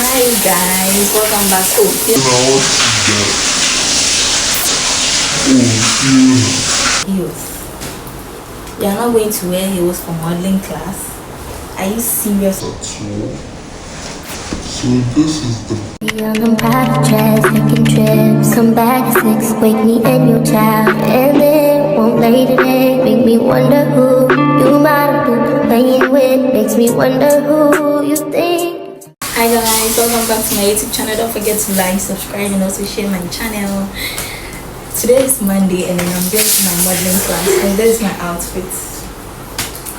Hi guys, welcome back. Heels. You are not going to wear heels for modeling class? Are you serious? So this is the On private jets, taking trips, come back at 6, wake me and your child, and then won't lay today, make me wonder who you might have been playing with, makes me wonder who you think. Hi guys, welcome back to my YouTube channel. Don't forget to like, subscribe, and also share my channel. Today is Monday and then I'm going to my modeling class, and this is my outfit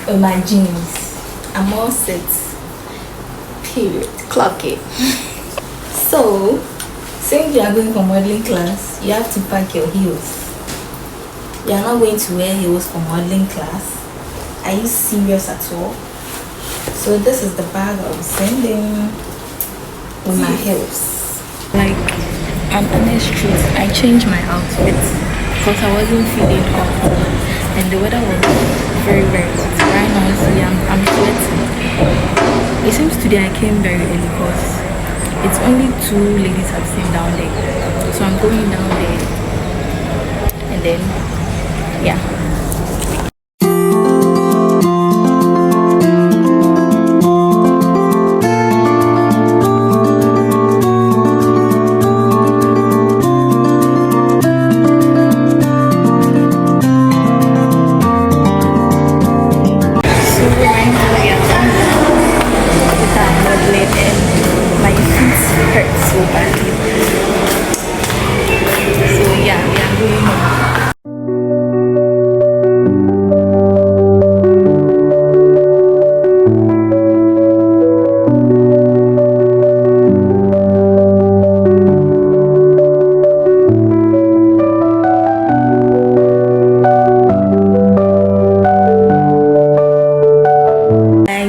with my jeans. I'm all set. Period. Clock it. So, since you are going for modeling class, you have to pack your heels. You are not going to wear heels for modeling class. Are you serious at all? So this is the bag I'll be sending with my heels. Like, on honest truth, I changed my outfit because I wasn't feeling hot and the weather was very hot. Right now, see, I'm sweating. It seems today I came very early because it's only 2 ladies I've seen down there. So I'm going down there and then, yeah.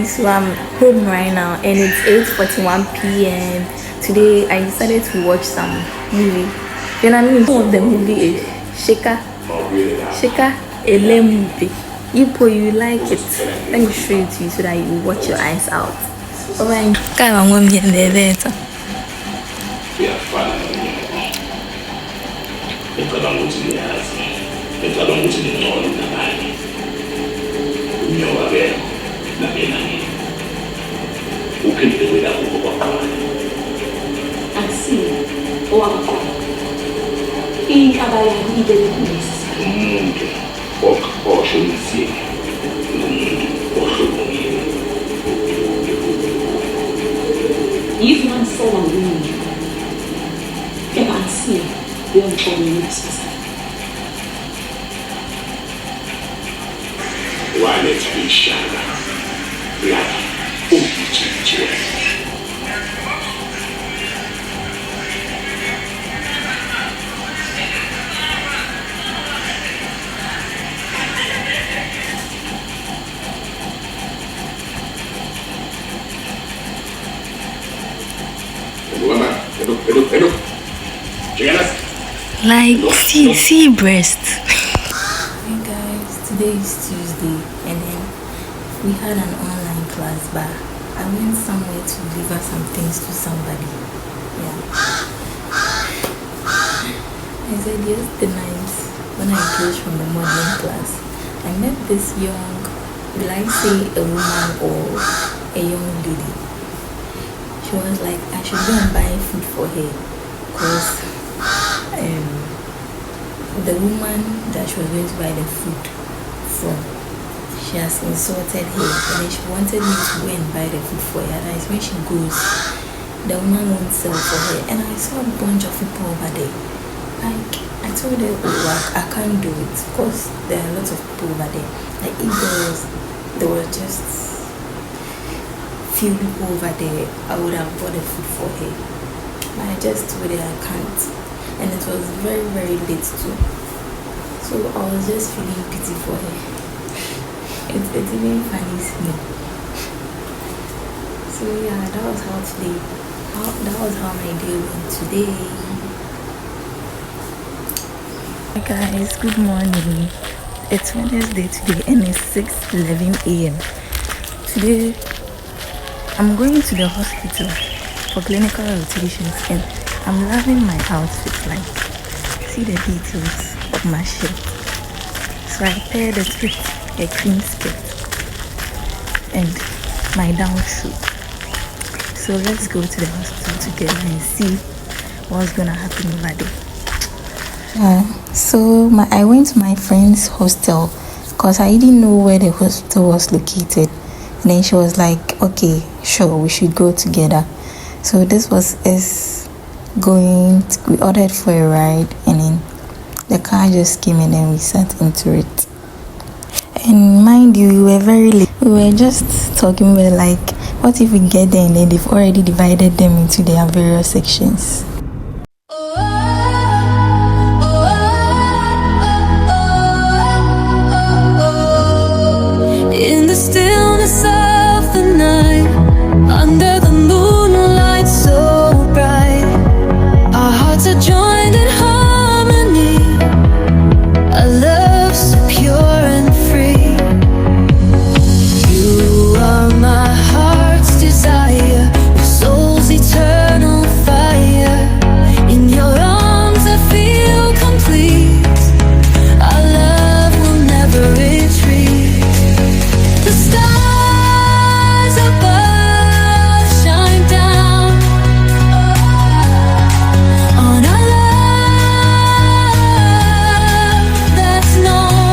So I'm home right now and it's 8:41 p.m. Today I decided to watch some movie. You know what I mean? Some of the movie is Sheka Ele movie. You like it. Let me show it to you so that you watch your eyes out. Alright. If one saw a woman, if I see, we don't call me next. Why let's be shy? Like, like see breast. Hey guys, today is Tuesday and then we had an online class, but I went somewhere to deliver some things to somebody. Yeah, I said yesterday night when I came from the modeling class, I met this young, will I say a woman or a young lady. She was like, I should go and buy food for her because the woman that she was going to buy the food from, she has insulted her and then she wanted me to go and buy the food for her. And when she goes, the woman won't sell for her. And I saw a bunch of people over there. Like, I told her, oh, I can't do it because there are lots of people over there. Like, if there were just few people over there, I would have bought the food for her. But I just told her I can't. And it was very late too. So I was just feeling pity for her. It's even funny to me. So yeah, that was how my day went today. Hi guys, good morning. It's Wednesday today and it's 6:11 a.m. Today I'm going to the hospital for clinical rotations, and I'm loving my outfit. Like, see the details of my shirt. So I paired it with a cream skirt and my down shoe. So let's go to the hospital together and see what's gonna happen over there. So I went to my friend's hostel because I didn't know where the hospital was located. And then she was like, okay, sure, we should go together. So this was us we ordered for a ride, and then the car just came and then we sat into it. And mind you, we were very late. We were just talking, we were like, what if we get there and then they've already divided them into their various sections? In the stillness of the night, under the moonlight so bright, our hearts are joined in harmony, a love so pure and free. You are my heart's desire, your soul's eternal fire. In your arms I feel complete, our love will never retreat. The stars above shine down on our love that's known.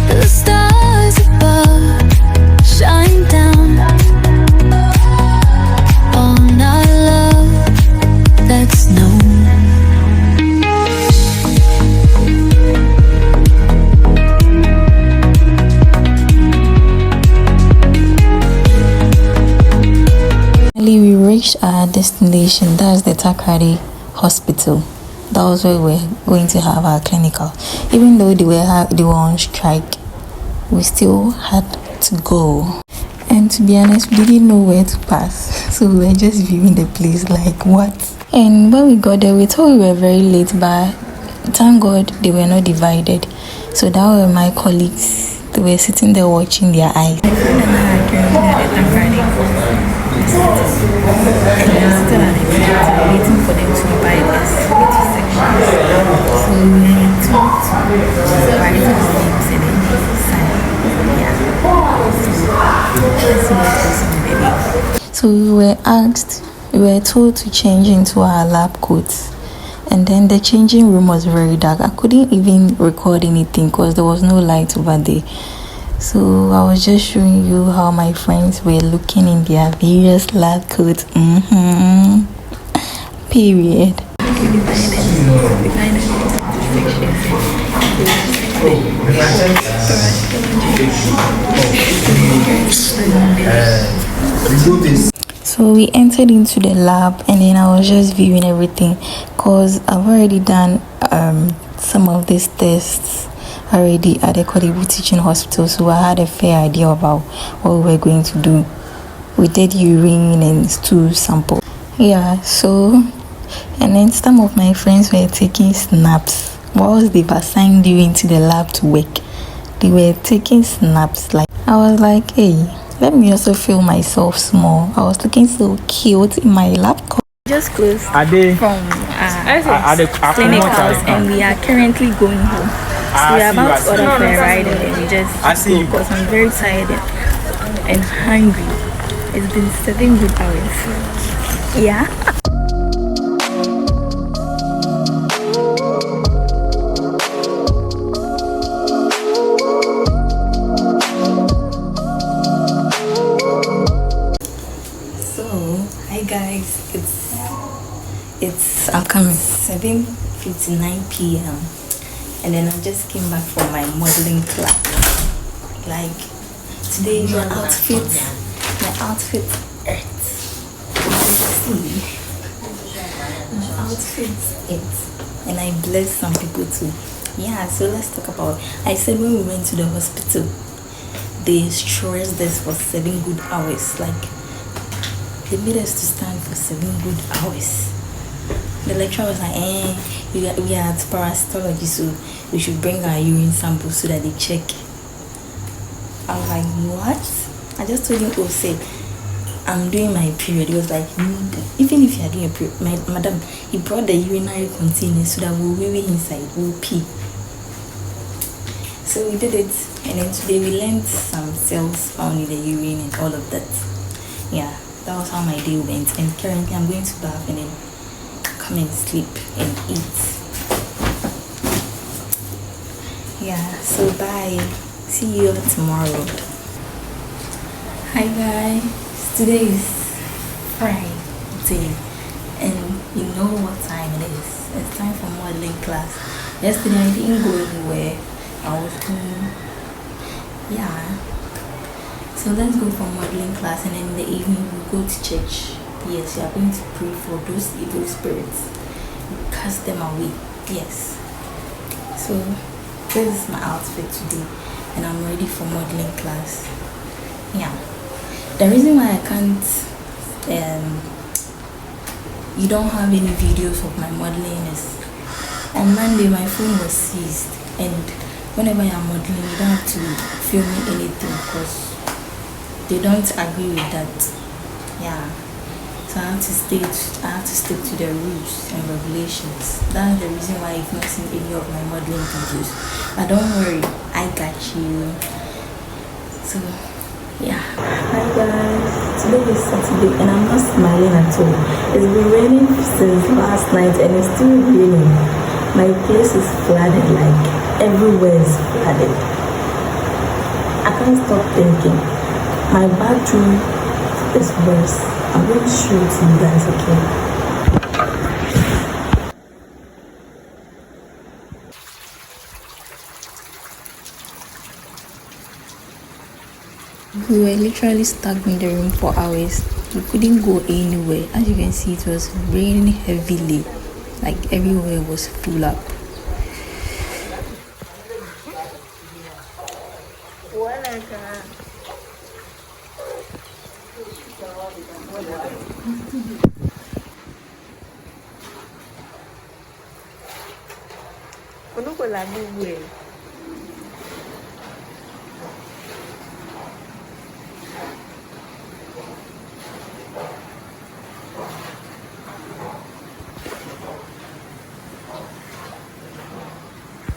The stars above shine down on our love that's known. Finally, we reached our destination. That's the Takoradi Hospital. That was where we were going to have our clinical. Even though they were on strike, we still had to go. And to be honest, we didn't know where to pass. So we were just viewing the place like, what? And when we got there, we thought we were very late, but thank God they were not divided. So that were my colleagues. They were sitting there watching their eyes. My friend and I are currently at the Takoradi Hospital. And we are still at the gate waiting for them to divide us into sections. So we are told to write our names and then sign. Yeah. So let's see what goes on the day. So we were told to change into our lab coats. And then the changing room was very dark. I couldn't even record anything because there was no light over there. So I was just showing you how my friends were looking in their various lab coats. Period. So we entered into the lab, and then I was just viewing everything because I've already done some of these tests already at the Koradi Teaching Hospital, so I had a fair idea about what we were going to do. We did urine and stool sample. Yeah, so, and then some of my friends were taking snaps whilst they were assigned you into the lab to work. They were taking snaps. Like, I was like, hey, let me also feel myself small. I was looking so cute in my lab coat. Just close from clinicals, and we are currently going home. So we are about to order for a ride, and then we just go because I'm very tired and hungry. It's been 7 good hours. Yeah. Hi guys, it's upcoming 7:59 p.m. and then I just came back from my modeling class. Like, today my outfit and I blessed some people too. Yeah, so let's talk about, I said when we went to the hospital, they stressed this for 7 good hours. Like, they made us to stand for 7 good hours. The lecturer was like, we are at parasitology, so we should bring our urine samples so that they check. I was like, what? I just told him, say, I'm doing my period. He was like, even if you are doing a period, madam, he brought the urinary container so that we'll weigh inside, we'll pee. So we did it, and then today we learned some cells found in the urine and all of that. Yeah, that was how my day went. And currently I'm going to bath and then come and sleep and eat. Yeah, so bye. See you tomorrow. Hi guys, today is Friday, and you know what time it is. It's time for modeling class. Yesterday I didn't go anywhere. I was home. Yeah. So let's go for modeling class, and then in the evening we'll go to church. Yes, we are going to pray for those evil spirits. Cast them away. Yes. So this is my outfit today, and I'm ready for modeling class. Yeah. The reason why I can't you don't have any videos of my modeling is on Monday my phone was seized, and whenever I'm modeling you don't have to film me anything because they don't agree with that. Yeah, so I have to stick to the rules and regulations. That's the reason why you've not seen any of my modeling videos, but don't worry, I got you. So yeah, hi guys, today is Saturday and I'm not smiling at all. It's been raining since last night and it's still raining. My place is flooded, like everywhere is flooded. I can't stop thinking. My bathroom is worse. I'm going to show it to you guys, okay? We were literally stuck in the room for hours. We couldn't go anywhere. As you can see, it was raining heavily. Like everywhere was full up.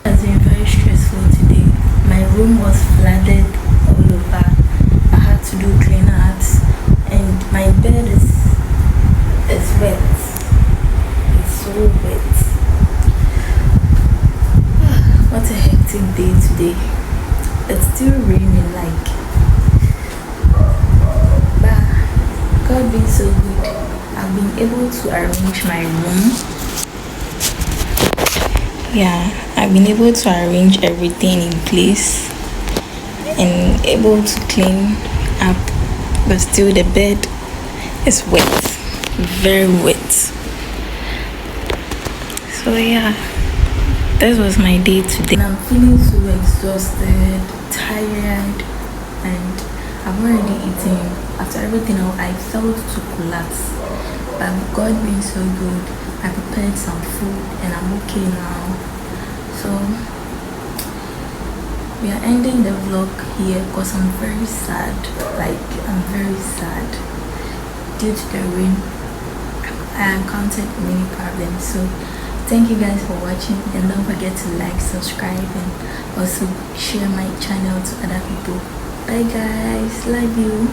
It's been very stressful today. My room was flooded all over. I had to do cleanups, and my bed is wet. It's so wet. What a hectic day today. It's still raining, like, but God being so good, I've been able to arrange my room. Yeah, I've been able to arrange everything in place and able to clean up, but still the bed is wet, very wet. So yeah, this was my day today. I'm feeling so exhausted, tired, and I've already eaten. After everything I felt to collapse, but God being so good, I prepared some food and I'm okay now. So we are ending the vlog here because I'm very sad. Like, I'm very sad due to the rain. I encountered many problems. So thank you guys for watching, and don't forget to like, subscribe, and also share my channel to other people. Bye guys, love you.